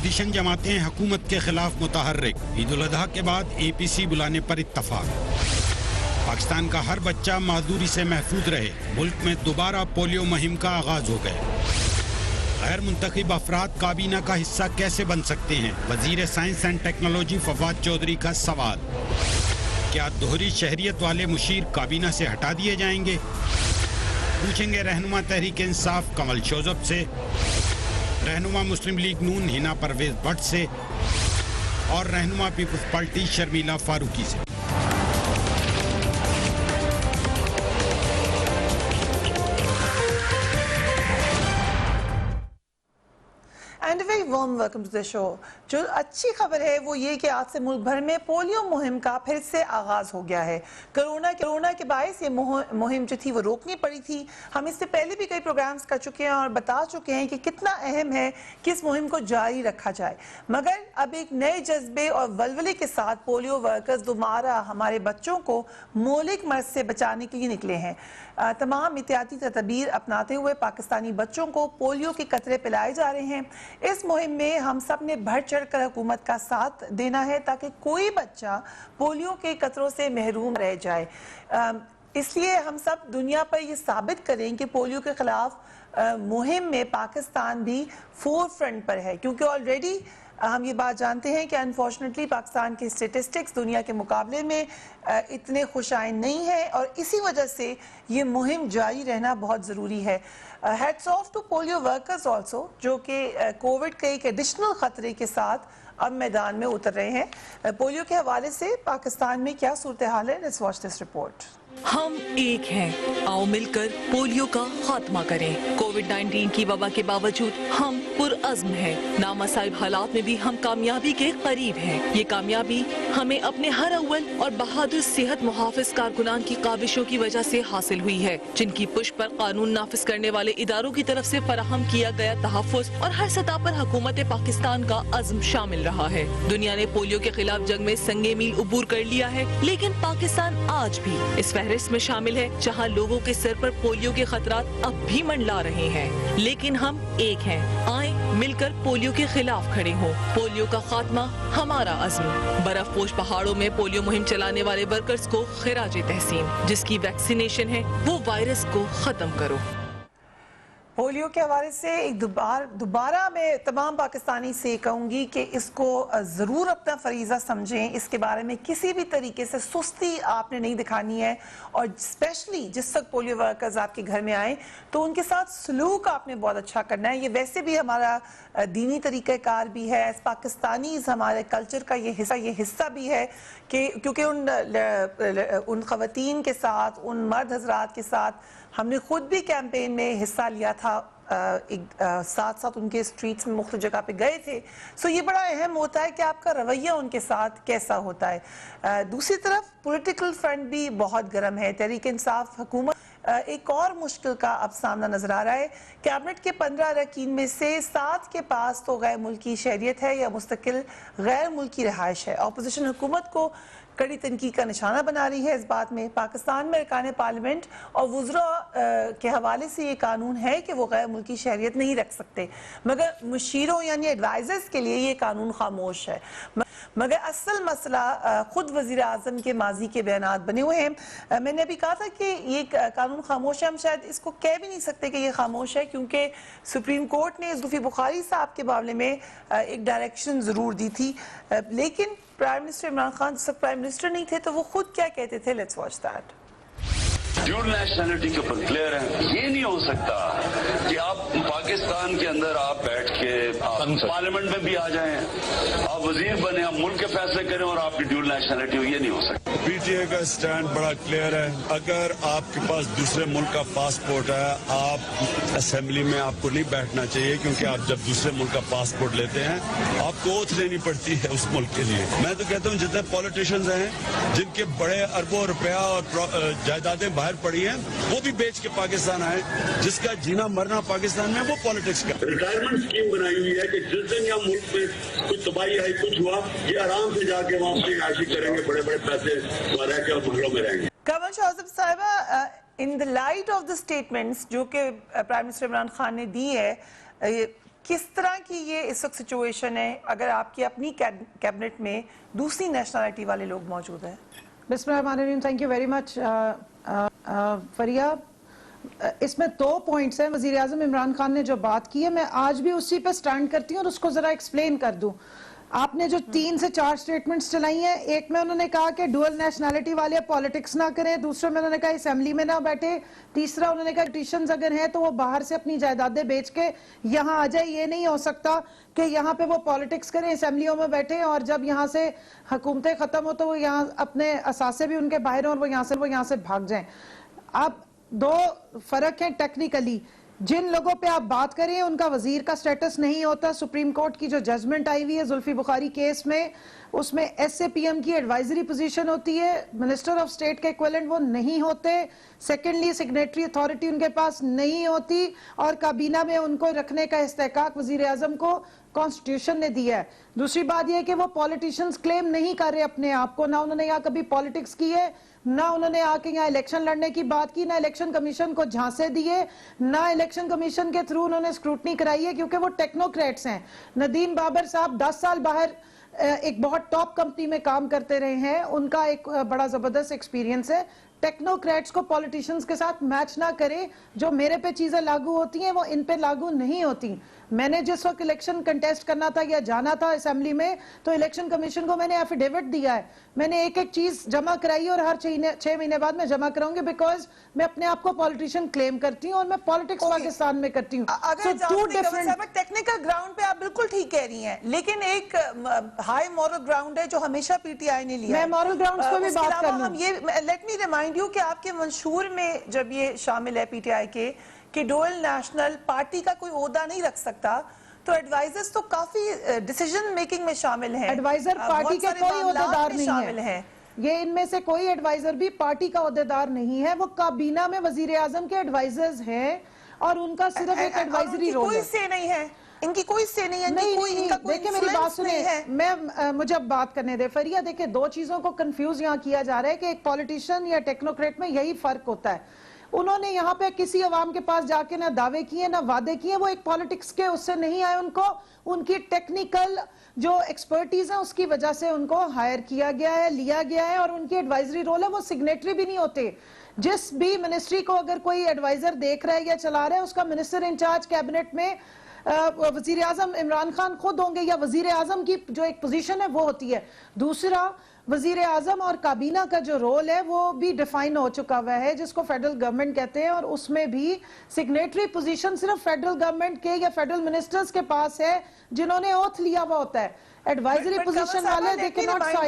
Opposition جماعتیں حکومت کے خلاف متحرک، عید الاضحیٰ کے بعد اے پی سی بلانے پر اتفاق۔ پاکستان کا ہر بچہ معذوری سے محفوظ رہے، ملک میں دوبارہ پولیو مہم کا آغاز ہو گئے۔ غیر منتخب افراد کابینہ کا حصہ کیسے بن سکتے ہیں؟ وزیر science and technology Fawad Chaudhry کا سوال۔ کیا دوہری شہریت والے مشیر کابینہ سے ہٹا دیے جائیں گے؟ پوچھیں گے رہنما تحریک انصاف کمل شوذب سے، رہنما مسلم لیگ نون ہنا پرویز بٹ سے اور رہنما پیپلز پارٹی شرمیلا فاروقی سے۔ And very warm welcome to the show. جو اچھی خبر ہے وہ یہ کہ آج سے ملک بھر میں پولیو مہم کا پھر سے آغاز ہو گیا ہے۔ کرونا کے باعث یہ مہم جو تھی وہ روکنی پڑی تھی۔ ہم اس سے پہلے بھی کئی پروگرامز کر چکے ہیں اور بتا چکے ہیں کہ کتنا اہم ہے کہ اس مہم کو جاری رکھا جائے، مگر اب ایک نئے جذبے اور ولولے کے ساتھ پولیو ورکرز دوبارہ ہمارے بچوں کو مہلک مرض سے بچانے کے لیے نکلے ہیں۔ تمام احتیاطی تدابیر اپناتے ہوئے پاکستانی بچوں کو پولیو کے قطرے پلائے جا رہے ہیں۔ اس مہم میں ہم سب نے بڑھ چڑھ کر حکومت کا ساتھ دینا ہے تاکہ کوئی بچہ پولیو کے قطروں سے محروم رہ جائے۔ اس لیے ہم سب دنیا پر یہ ثابت کریں کہ پولیو کے خلاف مہم میں پاکستان بھی فور فرنٹ پر ہے، کیونکہ آلریڈی ہم یہ بات جانتے ہیں کہ انفارچونیٹلی پاکستان کے اسٹیٹسٹکس دنیا کے مقابلے میں اتنے خوشائن نہیں ہیں، اور اسی وجہ سے یہ مہم جاری رہنا بہت ضروری ہے۔ Hats of two polio workers also, جو کہ کووڈ کے ایک ایڈیشنل خطرے کے ساتھ اب میدان میں اتر رہے ہیں۔ پولیو کے حوالے سے پاکستان میں کیا صورتحال ہے؟ Let's watch this report. ہم ایک ہیں، آؤ مل کر پولیو کا خاتمہ کریں۔ کووڈ-19 کی وبا کے باوجود ہم پرعزم ہیں۔ نامصائب حالات میں بھی ہم کامیابی کے قریب ہیں۔ یہ کامیابی ہمیں اپنے ہر اول اور بہادر صحت محافظ کارکنان کی کاوشوں کی وجہ سے حاصل ہوئی ہے، جن کی پشت پر قانون نافذ کرنے والے اداروں کی طرف سے فراہم کیا گیا تحفظ اور ہر سطح پر حکومت پاکستان کا عزم شامل رہا ہے۔ دنیا نے پولیو کے خلاف جنگ میں سنگ میل عبور کر لیا ہے، لیکن پاکستان آج بھی اس فہرست میں شامل ہے جہاں لوگوں کے سر پر پولیو کے خطرات اب بھی منڈلا رہے ہیں۔ لیکن ہم ایک ہیں، آئیں مل کر پولیو کے خلاف کھڑے ہوں۔ پولیو کا خاتمہ ہمارا عزم۔ برف پوش پہاڑوں میں پولیو مہم چلانے والے ورکرز کو خراج تحسین۔ جس کی ویکسینیشن ہے وہ وائرس کو ختم کرو۔ پولیو کے حوالے سے ایک دوبارہ میں تمام پاکستانی سے کہوں گی کہ اس کو ضرور اپنا فریضہ سمجھیں۔ اس کے بارے میں کسی بھی طریقے سے سستی آپ نے نہیں دکھانی ہے، اور اسپیشلی جس وقت پولیو ورکرز آپ کے گھر میں آئیں تو ان کے ساتھ سلوک آپ نے بہت اچھا کرنا ہے۔ یہ ویسے بھی ہمارا دینی طریقہ کار بھی ہے، ایز پاکستانیز ہمارے کلچر کا یہ حصہ بھی ہے کہ کیونکہ ان خواتین کے ساتھ، ان مرد حضرات کے ساتھ ہم نے خود بھی کیمپین میں حصہ لیا تھا، ساتھ ساتھ ان کے اسٹریٹس میں مختلف جگہ پہ گئے تھے۔ سو یہ بڑا اہم ہوتا ہے کہ آپ کا رویہ ان کے ساتھ کیسا ہوتا ہے۔ دوسری طرف پولیٹیکل فرنٹ بھی بہت گرم ہے۔ تحریک انصاف حکومت ایک اور مشکل کا اب سامنا نظر آ رہا ہے۔ کیبنٹ کے 15 اراکین میں سے 7 کے پاس تو غیر ملکی شہریت ہے یا مستقل غیر ملکی رہائش ہے۔ اپوزیشن حکومت کو کڑی تنقید کا نشانہ بنا رہی ہے اس بات میں۔ پاکستان میں ارکان پارلیمنٹ اور وزراء کے حوالے سے یہ قانون ہے کہ وہ غیر ملکی شہریت نہیں رکھ سکتے، مگر مشیروں یعنی ایڈوائزرز کے لیے یہ قانون خاموش ہے۔ مگر اصل مسئلہ خود وزیر اعظم کے ماضی کے بیانات بنے ہوئے ہیں۔ میں نے ابھی کہا تھا کہ یہ قانون خاموش ہے، ہم شاید اس کو کہہ بھی نہیں سکتے کہ یہ خاموش ہے، کیونکہ سپریم کورٹ نے زلفی بخاری صاحب کے معاملے میں ایک ڈائریکشن ضرور دی تھی، لیکن پرائم منسٹر عمران خان جب پرائم منسٹر نہیں تھے تو وہ خود کیا کہتے تھے؟ Let's watch that. Dual nationality کے اوپر کلیئر ہے، یہ نہیں ہو سکتا کہ آپ پاکستان کے اندر آپ بیٹھ کے پارلیمنٹ میں بھی آ جائیں، آپ وزیر بنے، آپ ملک کے فیصلے کریں اور آپ کی ڈیول نیشنلٹی ہو، یہ نہیں ہو سکتا۔ پی ٹی اے کا اسٹینڈ بڑا کلیئر ہے، اگر آپ کے پاس دوسرے ملک کا پاسپورٹ ہے، آپ اسمبلی میں آپ کو نہیں بیٹھنا چاہیے، کیونکہ آپ جب دوسرے ملک کا پاسپورٹ لیتے ہیں آپ کو اوتھ لینی پڑتی ہے اس ملک کے لیے۔ میں تو کہتا ہوں جتنے پولیٹیشنز ہیں جن کے بڑے اربوں روپیہ اور جائیدادیں باہر پڑی ہیں وہ بھی بیچ کے پاکستان آئے، جس کا جینا مرنا پاکستان میں وہ پالیٹکس کا۔ ریٹائرمنٹ اسکیم بنائی ہوئی ہے کہ جس دن یا ملک میں کچھ تباہی آئی، کچھ ہوا، یہ آرام سے جا کے وہاں پہ عائشی کریں گے، بڑے بڑے پیسے رہ کے اور محلوں میں رہیں گے۔ کمل شوذب صاحبہ، in the light of the statements جو کہ پرائم منسٹر عمران خان نے دی ہے، کس طرح کی یہ اس وقت سچویشن ہے اگر آپ کی اپنی کیبنٹ میں دوسری نیشنلٹی والے لوگ موجود ہیں؟ بسم اللہ الرحمن الرحیم. Thank you very much Fariha. اس میں 2 پوائنٹس ہیں. وزیر اعظم عمران خان نے جو بات کی ہے میں آج بھی اسی پہ سٹینڈ کرتی ہوں اور اس کو ذرا ایکسپلین کر دوں. آپ نے جو 3 سے 4 سٹیٹمنٹس چلائی ہیں، ایک میں انہوں نے کہا کہ ڈوئل نیشنلٹی والے پالیٹکس نہ کریں، دوسرے میں انہوں نے کہا اسمبلی میں نہ بیٹھے، تیسرا انہوں نے کہا پٹیشنز اگر ہیں تو وہ باہر سے اپنی جائیدادیں بیچ کے یہاں آ جائے. یہ نہیں ہو سکتا کہ یہاں پہ وہ پالیٹکس کریں، اسمبلیوں میں بیٹھیں اور جب یہاں سے حکومتیں ختم ہو تو وہ یہاں اپنے اثاثے بھی ان کے باہر ہوں اور وہ یہاں سے بھاگ جائیں. اب 2 فرق ہیں ٹیکنیکلی. جن لوگوں پہ آپ بات کریں ان کا وزیر کا سٹیٹس نہیں ہوتا. سپریم کورٹ کی جو ججمنٹ آئی ہوئی ہے زلفی بخاری کیس میں، اس میں ایس اے پی ایم کی ایڈوائزری پوزیشن ہوتی ہے، منسٹر آف اسٹیٹ کے ایکویلنٹ وہ نہیں ہوتے. سیکنڈلی سگنیٹری اتھارٹی ان کے پاس نہیں ہوتی اور کابینہ میں ان کو رکھنے کا استحقاق وزیر اعظم کو کانسٹیٹیوشن نے دیا ہے. دوسری بات یہ ہے کہ وہ پولیٹیشنز کلیم نہیں کر رہے اپنے آپ کو، نہ انہوں نے یہاں کبھی پالیٹکس کی ہے، نہ انہوں نے آ کے یہاں الیکشن لڑنے کی بات کی، نہ الیکشن کمیشن کو جھانسے دیے، نہ الیکشن کمیشن کے تھرو انہوں نے اسکروٹنی کرائی ہے کیونکہ وہ ٹیکنوکریٹس ہیں. ندیم بابر صاحب 10 سال باہر ایک بہت ٹاپ کمپنی میں کام کرتے رہے ہیں، ان کا ایک بڑا زبردست ایکسپیرینس ہے. ٹیکنوکریٹس کو پولیٹیشنز کے ساتھ میچ نہ کریں. جو میرے پہ چیزیں لاگو ہوتی ہیں وہ ان پہ لاگو نہیں ہوتی. میں نے جس وقت الیکشن کنٹیسٹ کرنا تھا یا جانا تھا اسمبلی میں تو الیکشن کمیشن کو میں نے ایفیڈیوٹ دیا ہے. میں نے ایک چیز جمع کرائی اور ہر 6 مہینے بعد میں جمع کراؤں گی بیکاز میں اپنے آپ کو پولیٹیشین کلیم کرتی ہوں اور میں پالیٹکس پاکستان میں کرتی ہوں. اگر ٹیکنیکل گراؤنڈ پہ آپ بالکل ٹھیک کہہ رہی ہیں لیکن ایک ہائی مورل گراؤنڈ ہے جو ہمیشہ پی ٹی آئی نے لیا. میں مورل گراؤنڈز پہ بھی بات کر لوں. لیٹ می ریمائنڈ یو کہ آپ کے منشور میں جب یہ شامل ہے پی ٹی آئی کے کہ ڈوئل نیشنل پارٹی کا کوئی عہدہ نہیں رکھ سکتا تو ایڈوائزرز تو کافی ڈیسیژن میکنگ میں شامل ہیں. ایڈوائزر پارٹی کے کوئی عہدیدار نہیں ہے. یہ ان میں سے کوئی ایڈوائزر بھی پارٹی کا عہدیدار نہیں ہے. وہ کابینہ میں وزیر اعظم کے ایڈوائزرز ہیں اور ان کا صرف ایک ایڈوائزری رول ہے. کوئی سے نہیں ہے ان کی، کوئی سے نہیں ہے. نہیں دیکھیں میری بات سنیں، مجھے اب بات کرنے دے. فریہ دیکھیں 2 چیزوں کو کنفیوز یہاں کیا جا رہا ہے کہ ایک پولیٹیشین یا ٹیکنوکریٹ میں یہی فرق ہوتا ہے. انہوں نے یہاں پہ کسی عوام کے پاس جا کے نہ دعوے کیے نہ وعدے کیے. وہ ایک پالیٹکس کے اس سے نہیں آئے. ان کو ان کی ٹیکنیکل جو ایکسپرٹیز ہیں اس کی وجہ سے ان کو ہائر کیا گیا ہے، لیا گیا ہے اور ان کی ایڈوائزری رول ہے. وہ سگنیٹری بھی نہیں ہوتے. جس بھی منسٹری کو اگر کوئی ایڈوائزر دیکھ رہا ہے یا چلا رہا ہے اس کا منسٹر انچارج کیبنٹ میں وزیر اعظم عمران خان خود ہوں گے یا وزیر اعظم کی جو ایک پوزیشن ہے وہ ہوتی ہے. دوسرا وزیر اعظم اور کابینہ کا جو رول ہے وہ بھی ڈیفائن ہو چکا ہوا ہے جس کو فیڈرل گورنمنٹ کہتے ہیں اور اس میں بھی سگنیٹری پوزیشن صرف فیڈرل گورنمنٹ کے یا فیڈرل منسٹرز کے پاس ہے جنہوں نے اوتھ لیا ہوا ہوتا ہے. ایڈوائزری پوزیشن والے they cannot sign.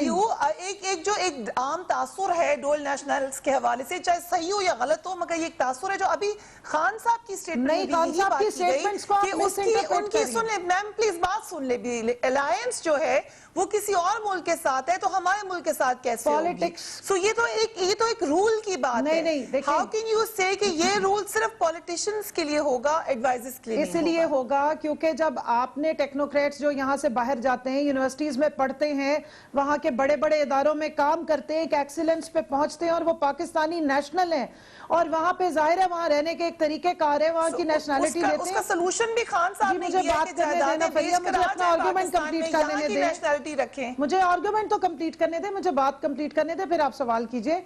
ایک عام تاثر ہے ڈوئل نیشنلز کے حوالے سے، چاہے صحیح ہو یا غلط ہو، مگر یہ ایک تاثر ہے جو ابھی خان صاحب کی سٹیٹمنٹ نہیں. خان صاحب کی سٹیٹمنٹس کو آپ مس انٹرپریٹ کر رہی ہیں. سن لیں میم پلیز بات سن لیں. الائنس جو ہے وہ کسی اور ملک کے ساتھ ہے تو ہمارے ملک کے ساتھ کیسے ہوگی؟ سو یہ تو ایک رول کی بات ہے. ہاؤ کین یو سے کہ یہ رول صرف پولیٹیشنز کے لیے ہوگا، ایڈوائزرز کے لیے؟ اس لیے ہوگا کیونکہ جب آپ نے ٹیکنوکریٹس جو یہاں سے باہر جاتے ہیں، یونیورسٹیز میں پڑھتے ہیں، وہاں کے بڑے بڑے اداروں میں کام کرتے ہیں، ایک ایکسیلنس پہ پہنچتے ہیں اور وہ پاکستانی نیشنل ہیں اور وہاں پہ ظاہر ہے وہاں رہنے کے ایک طریقہ کار ہے، وہاں کی نیشنلٹی لیتے ہیں. اس کا سلوشن بھی خان صاحب نے کیا ہے کہ جائیدادیں بیچ کر آ جائیں پاکستان میں، یہاں کی نیشنلٹی رکھیں. مجھے آرگومنٹ تو کمپلیٹ کرنے دیں، مجھے بات کمپلیٹ کرنے دیں، پھر آپ سوال کیجئے.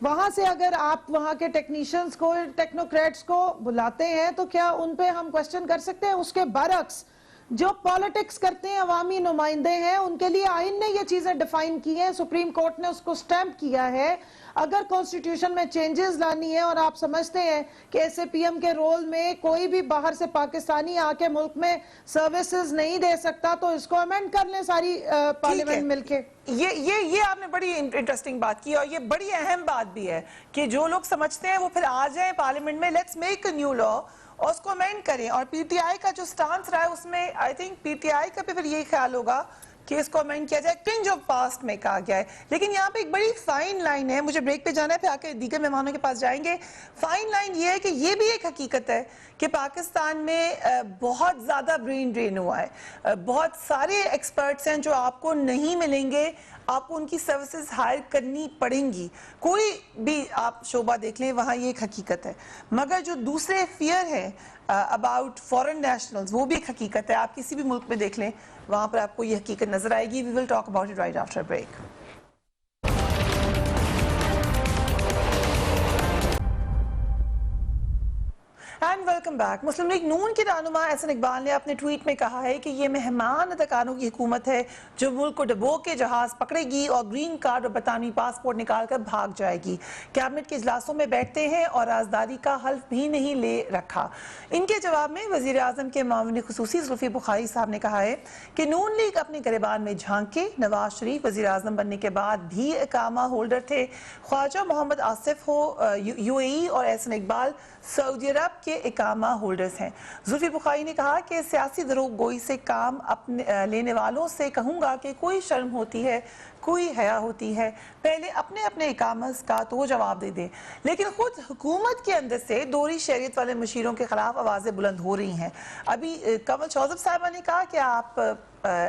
وہاں سے اگر آپ وہاں کے ٹیکنیشنز کو، ٹیکنوکریٹس کو بلاتے ہیں تو کیا ان پہ ہم کوسچن کر سکتے ہیں؟ اس کے برعکس جو پالیٹکس کرتے ہیں، عوامی نمائندے ہیں، ان کے لیے آئین نے یہ چیزیں ڈیفائن کی ہیں، سپریم کورٹ نے اس کو سٹیمپ کیا ہے. اگر کانسٹیٹیوشن میں چینجز لانی ہے اور آپ سمجھتے ہیں کہ ایس اے پی ایم کے رول میں کوئی بھی باہر سے پاکستانی آ کے ملک میں سروسز نہیں دے سکتا تو اس کو امینڈ کر لیں ساری پارلیمنٹ مل کے. یہ آپ نے بڑی انٹرسٹنگ بات کی اور یہ بڑی اہم بات بھی ہے کہ جو لوگ سمجھتے ہیں وہ پھر آ جائیں پارلیمنٹ میں، let's make a new law اور اس کو امینڈ کریں. اور پی ٹی آئی کا جو سٹانس رہا ہے اس میں I think P T I کا بھی پھر یہی خیال ہوگا کہ اس کو امینڈ کیا جائے, cringe of past میں کہا گیا ہے. لیکن یہاں پہ ایک بڑی فائن لائن ہے, مجھے بریک پہ جانا ہے, پھر آ کے دیگر مہمانوں کے پاس جائیں گے. فائن لائن یہ ہے کہ یہ بھی ایک حقیقت ہے کہ پاکستان میں بہت زیادہ برین ڈرین ہوا ہے. بہت سارے ایکسپرٹس ہیں جو آپ کو نہیں ملیں گے, آپ کو ان کی سروسز ہائر کرنی پڑیں گی. کوئی بھی آپ شعبہ دیکھ لیں, وہاں یہ ایک حقیقت ہے. مگر جو دوسرے فیئر ہے اباؤٹ فورن نیشنلز, وہ بھی ایک حقیقت ہے. آپ کسی بھی ملک میں دیکھ لیں, وہاں پر آپ کو یہ حقیقت نظر آئے گی. We will talk about it right after break. And welcome back. Muslim League N کے رہنما احسن اقبال نے اپنے ٹویٹ میں کہا ہے کہ یہ مہمان ادکاروں کی حکومت ہے جو ملک کو ڈبو کے جہاز پکڑے گی اور گرین کارڈ اور برطانوی پاسپورٹ نکال کر بھاگ جائے گی. کیبنٹ کے اجلاسوں میں بیٹھتے ہیں اور رازداری کا حلف بھی نہیں لے رکھا. ان کے جواب میں وزیر اعظم کے معاون خصوصی زلفی بخاری صاحب نے کہا ہے کہ نون لیگ اپنے گریبان میں جھانکے. نواز شریف وزیر اعظم بننے کے بعد بھی اقامہ ہولڈر تھے. خواجہ محمد آصف ہو یو اے ای اور احسن اقبال سعودی عرب کے اقامہ ہولڈرز ہیں. زلفی بخاری نے کہا کہ سیاسی دروغ گوئی سے کام لینے والوں سے کہوں گا کہ کوئی شرم ہوتی ہے, کوئی حیا ہوتی ہے, پہلے اپنے اپنے اقامت کا تو وہ جواب دے دیں. لیکن خود حکومت کے اندر سے دوہری شہریت والے مشیروں کے خلاف آوازیں بلند ہو رہی ہیں. ابھی کنول شوذب صاحبہ نے کہا کہ آپ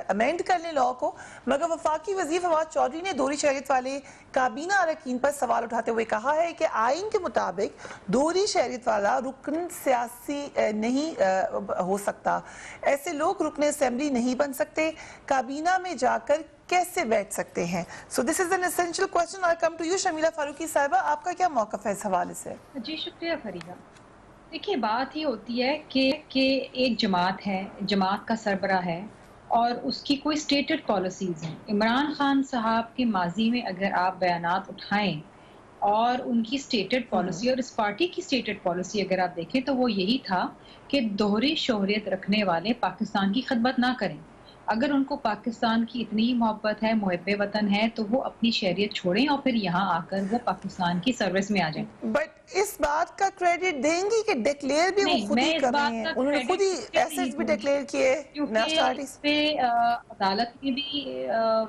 امینڈ کر لیں لاء کو, مگر وفاقی وزیر فواد چودھری نے دوہری شہریت والے کابینہ اراکین پر سوال اٹھاتے ہوئے کہا ہے کہ آئین کے مطابق دوہری شہریت والا رکن سیاسی نہیں ہو سکتا. ایسے لوگ رکن اسمبلی نہیں بن سکتے, کابینہ میں جا کر کیسے بیٹھ سکتے ہیں. So this is an essential question. I come to you Shamila Farooqui صاحبہ, آپ کا کیا موقف ہے اس حوالے سے؟ جی شکریہ فریدہ. دیکھیے بات یہ ہوتی ہے کہ ایک جماعت ہے, جماعت کا سربراہ ہے اور اس کی کوئی سٹیٹڈ پالیسیز ہیں. عمران خان صاحب کے ماضی میں اگر آپ بیانات اٹھائیں اور ان کی سٹیٹڈ پالیسی اور اس پارٹی کی سٹیٹڈ پالیسی اگر آپ دیکھیں تو وہ یہی تھا کہ دوہری شہریت رکھنے والے پاکستان کی خدمت نہ کریں. اگر ان کو پاکستان کی اتنی محبت ہے, محب وطن ہے, تو وہ اپنی شہریت چھوڑیں اور پھر یہاں آ کر وہ پاکستان کی سروس میں آ جائیں. بٹ اس بات کا کریڈٹ دیں گی کہ ڈکلیئر بھی وہ خود ہی کر رہے ہیں, انہوں نے خود ہی ایسٹس بھی ڈکلیئر کیے. کیونکہ اس پہ عدالت میں بھی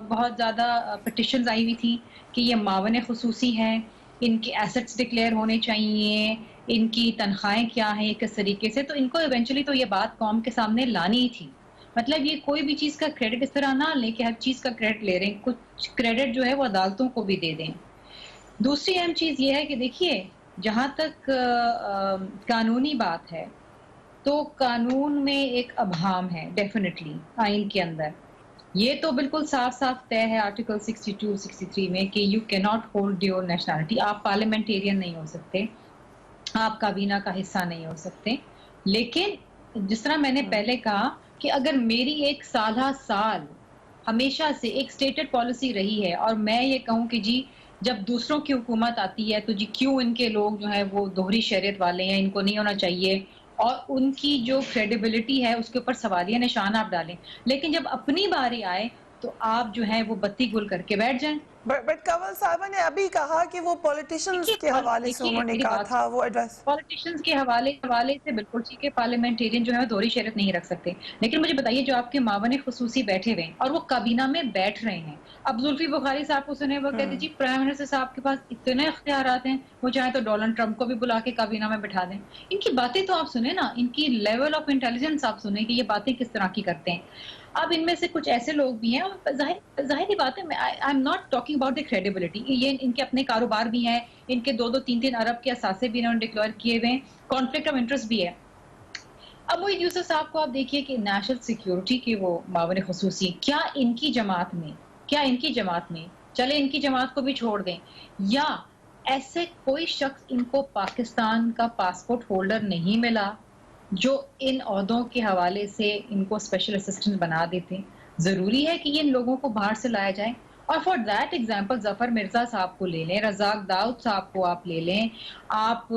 بہت زیادہ پٹیشنز آئی ہوئی تھی کہ یہ معاون خصوصی ہیں, ان کے ایسٹس ڈکلیئر ہونے چاہیے, ان کی تنخواہیں کیا ہیں, کس طریقے سے. تو ان کو ایونچولی تو یہ بات قوم کے سامنے لانی ہی تھی. مطلب یہ کوئی بھی چیز کا کریڈٹ اس طرح نہ لیں کہ ہر چیز کا کریڈٹ لے رہے ہیں, کچھ کریڈٹ جو ہے وہ عدالتوں کو بھی دے دیں. دوسری اہم چیز یہ ہے کہ دیکھیے جہاں تک قانونی بات ہے تو قانون میں ایک ابہام ہے ڈیفینیٹلی آئین کے اندر. یہ تو بالکل صاف صاف طے ہے آرٹیکل 62, 63 میں کہ یو کی ناٹ ہولڈ ڈیور نیشنلٹی. آپ پارلیمنٹیرین نہیں ہو سکتے, آپ کابینہ کا حصہ نہیں ہو سکتے. لیکن جس طرح میں نے پہلے کہا کہ اگر میری ایک سالہ سال ہمیشہ سے ایک سٹیٹڈ پالیسی رہی ہے اور میں یہ کہوں کہ جی جب دوسروں کی حکومت آتی ہے تو جی کیوں ان کے لوگ جو ہیں وہ دوہری شہریت والے ہیں, ان کو نہیں ہونا چاہیے, اور ان کی جو کریڈیبلٹی ہے اس کے اوپر سوالیہ نشان آپ ڈالیں. لیکن جب اپنی باری آئے تو آپ جو ہیں وہ بتی گل کر کے بیٹھ جائیں. بٹ کنول صاحبہ نے ابھی کہا کہ وہ پولیٹیشنز کے حوالے سے انہوں نے کہا تھا وہ ایڈریس پولیٹیشنز کے حوالے سے بالکل ٹھیک ہے, پارلیمنٹیرین جو ہے دوہری شہریت نہیں رکھ سکتے. لیکن مجھے بتائیے جو آپ کے معاون خصوصی بیٹھے ہوئے ہیں اور وہ کابینہ میں بیٹھ رہے ہیں, اب زلفی بخاری صاحب کو سنے وہ کہتے جی پرائم منسٹر صاحب کے پاس اتنے اختیارات ہیں, وہ چاہیں تو ڈونلڈ ٹرمپ کو بھی بلا کے کابینہ میں بٹھا دیں. ان کی باتیں تو آپ سنیں نا, ان کی لیول آف انٹیلیجنس آپ سنیں کہ یہ باتیں کس طرح کی کرتے ہیں. اب ان میں سے کچھ ایسے لوگ بھی ہیں, ظاہری بات ہے, I am not talking about the credibility, یہ ان کے اپنے کاروبار بھی ہیں, ان کے 2-3 ارب کے اثاثے بھی انہوں نے ڈکلیئر کیے ہوئے ہیں, کانفلکٹ آف انٹرسٹ بھی ہے. اب محی یوسف صاحب کو آپ دیکھیے کہ نیشنل سیکیورٹی کے وہ معاون خصوصی, کیا ان کی جماعت میں چلے ان کی جماعت کو بھی چھوڑ دیں, یا ایسے کوئی شخص ان کو پاکستان کا پاسپورٹ ہولڈر نہیں ملا جو ان عہدوں کے حوالے سے ان کو اسپیشل اسسٹنٹ بنا دیتے. ضروری ہے کہ یہ ان لوگوں کو باہر سے لایا جائے. اور فار دیٹ ایگزامپل ظفر مرزا صاحب کو لے لیں, رزاق داؤد صاحب کو آپ لے لیں, آپ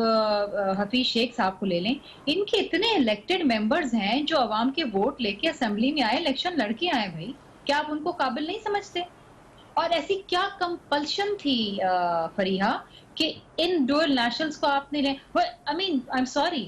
حفیظ شیخ صاحب کو لے لیں. ان کے اتنے الیکٹڈ ممبرز ہیں جو عوام کے ووٹ لے کے اسمبلی میں آئے, الیکشن لڑ کے آئے. بھائی کیا آپ ان کو قابل نہیں سمجھتے؟ اور ایسی کیا کمپلشن تھی فریحہ کہ ان ڈوئل نیشنلز کو آپ نے لیں؟ آئی ایم سوری,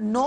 9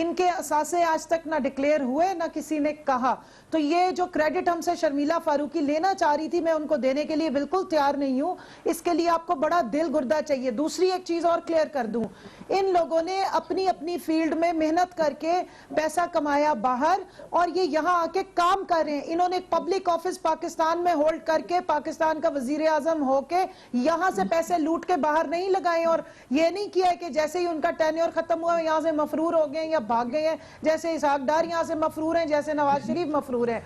ان کے اثاثے آج تک نہ ڈکلیئر ہوئے نہ کسی نے کہا. تو یہ جو کریڈٹ ہم سے شرمیلا فاروقی لینا چاہ رہی تھی میں ان کو دینے کے لیے بالکل تیار نہیں ہوں. اس کے لیے آپ کو بڑا دل گردہ چاہیے. دوسری ایک چیز اور کلیئر کر دوں, ان لوگوں نے اپنی اپنی فیلڈ میں محنت کر کے پیسہ کمایا باہر اور یہ یہاں آ کے کام کر رہے ہیں. انہوں نے ایک پبلک آفس پاکستان میں ہولڈ کر کے پاکستان کا وزیر اعظم ہو کے یہاں سے پیسے لوٹ کے باہر نہیں لگائے, اور یہ نہیں کیا ہے کہ جیسے ہی ان کا ٹینیور ختم ہوا یہاں سے مفرور ہو گئے یا بھاگ گئے ہیں, جیسے اسحاق ڈار یہاں سے مفرور ہیں, جیسے نواز شریف مفرور ہے.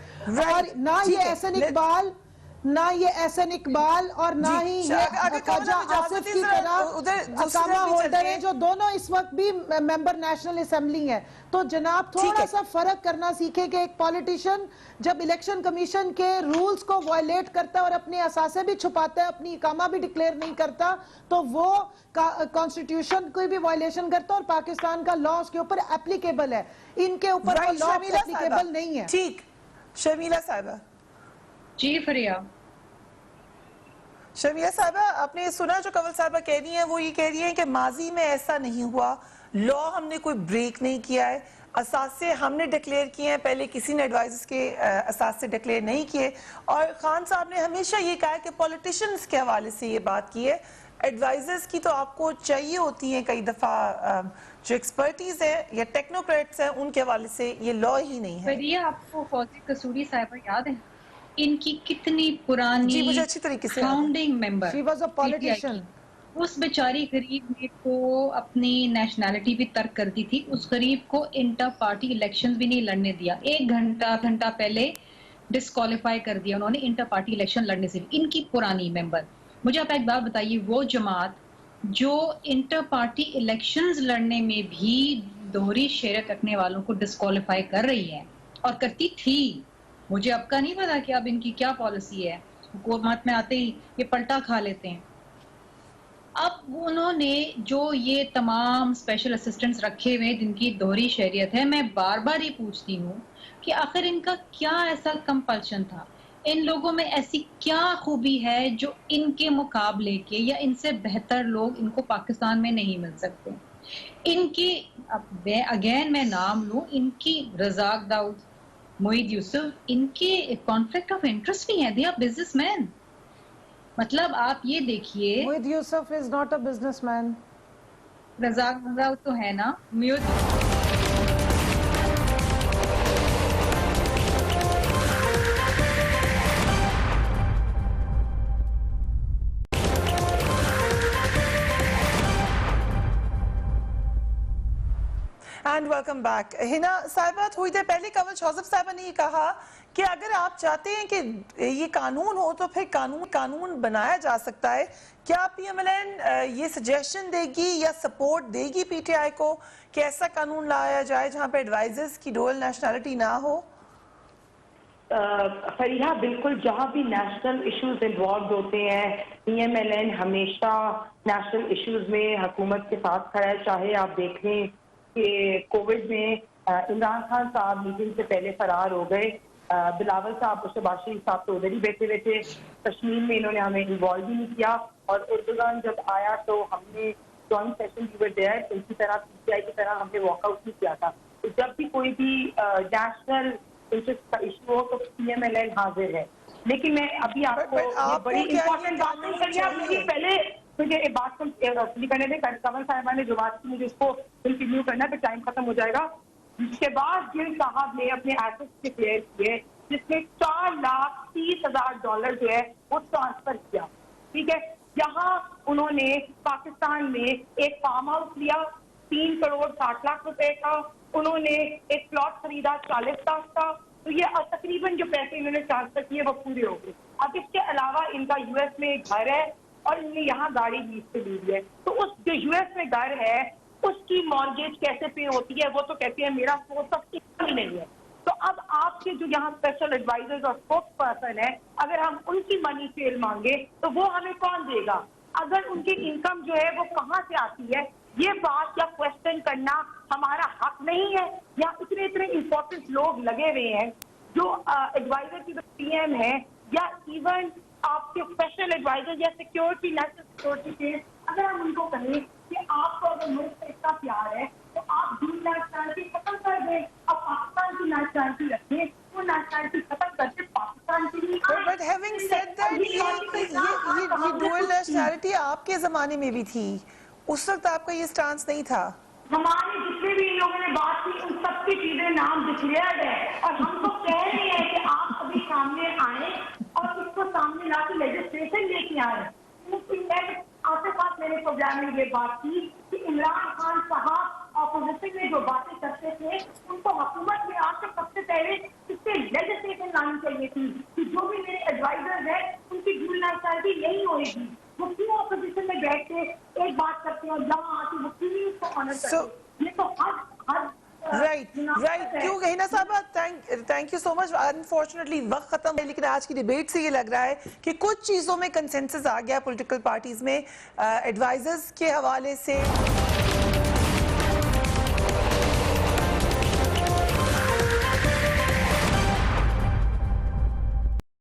اور نہ یہ احسن اقبال اور نہ ہی یہ خواجہ آصف کی طرح اقامہ ہولڈر ہیں جو دونوں اس وقت بھی ممبر نیشنل اسمبلی ہیں. تو جناب تھوڑا سا فرق کرنا سیکھے کہ ایک پولیٹیشین جب الیکشن کمیشن کے رولز کو وائلیٹ کرتا ہے اور اپنے اثاثے بھی چھپاتا ہے, اپنی اقامہ بھی ڈکلیئر نہیں کرتا, تو وہ کانسٹیٹیوشن کوئی بھی وائلیشن کرتا اور پاکستان کا لا اس کے اوپر اپلیکیبل ہے. ان کے اوپر وہ لا اپلیکیبل نہیں ہے. ٹھیک, شرمیلا صاحبہ. جی فریہ. شرمیلا صاحبہ, آپ نے سنا جو کنول صاحبہ کہہ رہی ہیں, وہ یہ کہہ رہی ہیں کہ ماضی میں ایسا نہیں ہوا, لا ہم نے کوئی بریک نہیں کیا ہے, اساسے ہم نے ڈکلیئر کیے ہیں, پہلے کسی نے ایڈوائزرز کے اساسے ڈکلیئر نہیں کیے. اور خان صاحب نے ہمیشہ یہ کہا ہے کہ پولیٹیشنز کے حوالے سے یہ بات کی ہے, ایڈوائزرز کی تو آپ کو چاہیے ہوتی ہیں کئی دفعہ, جو ایکسپرٹیز ہیں یا ٹیکنوکریٹس ہیں ان کے حوالے سے یہ لا ہی نہیں ہے. فریہ, آپ کو فوزی قصوری صاحبہ یاد ہے ان کی کتنی پرانی مجھے اچھی طریقے سے founding member, She was a politician. اس بیچاری غریب نے تو اپنی نیشنلٹی بھی ترک کر دی تھی. اس غریب کو انٹر پارٹی الیکشنز بھی نہیں لڑنے دیا, 1 گھنٹہ پہلے ڈسکوالیفائی کر دیا انہوں نے انٹر پارٹی الیکشن لڑنے سے. ان کی پرانی ممبر. مجھے آپ ایک بات بتائیے, وہ جماعت جو انٹر پارٹی الیکشنز لڑنے میں بھی دوہری شہریت رکھنے والوں کو ڈسکوالیفائی کر رہی ہے اور کرتی تھی, مجھے اب کا نہیں پتا کہ اب ان کی کیا پالیسی ہے, حکومت میں آتے ہی یہ پلٹا کھا لیتے ہیں. اب انہوں نے جو یہ تمام اسپیشل اسسٹنٹس رکھے ہوئے جن کی دوہری شہریت ہے, میں بار بار یہ پوچھتی ہوں کہ آخر ان کا کیا ایسا کمپلشن تھا, ان لوگوں میں ایسی کیا خوبی ہے جو ان کے مقابلے کے یا ان سے بہتر لوگ ان کو پاکستان میں نہیں مل سکتے. ان کی اگین میں نام لوں, ان کی رزاق داؤد, موید یوسف, ان کے کانفلکٹ آف انٹرسٹ بھی ہیں, دے آر بزنس مین. مطلب آپ یہ دیکھیے, موید یوسف is not a business man. رزاق داؤد تو ہے نا. And welcome back. ہنا صاحبہ, تھوڑی دیر پہلے کنول شوزف صاحبہ نے یہ کہا کہ اگر آپ چاہتے ہیں کہ یہ قانون ہو تو پھر قانون بنایا جا سکتا ہے. کیا پی ایم ایل این یہ سجیشن دے گی یا سپورٹ دے گی پی ٹی آئی کو کہ ایسا قانون لایا جائے جہاں پہ ایڈوائزرز کی ڈوئل نیشنلٹی نہ ہو؟ فریحہ, بالکل, جہاں بھی نیشنل ایشوز انوالوڈ ہوتے ہیں پی ایم ایل این ہمیشہ نیشنل ایشوز میں حکومت کے ساتھ کھڑا ہے. چاہے آپ دیکھ لیں کہ کووڈ میں عمران خان صاحب میٹنگ سے پہلے فرار ہو گئے, بلاول صاحب اور شہباز شریف صاحب تو ادھر ہی بیٹھے ہوئے تھے, کشمیر میں انہوں نے ہمیں انوالو بھی نہیں کیا, اور اردوغان جب آیا تو ہم نے جوائنٹ سیشن اسی طرح پی ٹی آئی کی طرح ہم نے واک آؤٹ نہیں کیا تھا. تو جب بھی کوئی بھی نیشنل انٹرسٹ کا ایشو ہو تو پی ایم ایل این حاضر ہے. لیکن میں ابھی آپ کو بڑی امپورٹنٹ بات نہیں کریے, پہلے مجھے ایک بات کرنے دیں. کنول صاحبہ نے جو بات کی مجھے اس کو کنٹینیو کرنا ہے, پھر ٹائم ختم ہو جائے گا. اس کے بعد جن صاحب نے اپنے ایسٹس ڈکلیئر کیے جس میں $4,30,000 جو ہے وہ ٹرانسفر کیا, ٹھیک ہے, یہاں انہوں نے پاکستان میں ایک فارم ہاؤس لیا 3,60,00,000 روپے کا, انہوں نے ایک پلاٹ خریدا 40 لاکھ کا. تو یہ تقریباً جو پیسے انہوں نے ٹرانسفر کیے وہ پورے ہو گئے. اب اس کے علاوہ ان کا یو ایس میں گھر ہے اور ان نے یہاں گاڑی لیز پہ لی ہے. تو اس جو یو ایس میں گھر ہے اس کی مارگیج کیسے پے ہوتی ہے, وہ تو کہتے ہیں میرا سورس آف انکم ہی نہیں ہے. تو اب آپ کے جو یہاں اسپیشل ایڈوائزرز اور اسپوکس پرسن ہے, اگر ہم ان کی منی فیل مانگے تو وہ ہمیں کون دے گا؟ اگر ان کی انکم جو ہے وہ کہاں سے آتی ہے, یہ بات یا کوشچن کرنا ہمارا حق نہیں ہے؟ یا اتنے امپورٹنٹ لوگ لگے ہوئے ہیں جو ایڈوائزر کی پی ایم ہے, یا ایون آپ کے اسپیشل ایڈوائزر یا سیکیورٹی نیشنل سیکیورٹی کے, اگر ہم ان کو کہیں کہ آپ کو اگر ملک سے اتنا پیار ہے تو آپ ڈیول نیشنلٹی ختم کر دیں اور پاکستان کی نیشنلٹی رکھیں, وہ نیشنلٹی ختم کر کے پاکستان کی نہیں. But having said that, یہ ڈوئل نیشنلٹی آپ کے زمانے میں بھی تھی, اس وقت آپ کا یہ سٹانس نہیں تھا. ہمارے جتنے بھی لوگوں نے بات کی ان سب کی چیزیں نام ڈکلیئرڈ ہے, اور ہم تو کہہ رہے ہیں کہ آپ ابھی سامنے آئیں اور اس کو سامنے لا کے لیجسلیشن لے کے آئیں. آپ کے پاس میرے پروگرام میں یہ بات کی کہ عمران خان صاحب اپوزیشن میں جو باتیں کرتے تھے ان کو حکومت میں آ کے سب سے پہلے اس سے لیجسلیشن لانی چاہیے تھی کہ جو بھی میرے ایڈوائزر ہیں ان کی ڈیول نیشنلٹی نہیں ہوئے گی. وہ کیوں اپوزیشن میں بیٹھ کے ایک بات کرتے ہیں اور جہاں آتی وہ کیوں اس کو آنر کرتے ہیں. یہ تو ہر رائٹ کیوں گہینا صاحبہ, thank you so much. Unfortunately وقت ختم ہے, لیکن آج کی ڈیبیٹ سے یہ لگ رہا ہے کہ کچھ چیزوں میں کنسنسس آ گیا پولیٹیکل پارٹیز میں ایڈوائزرز کے حوالے سے.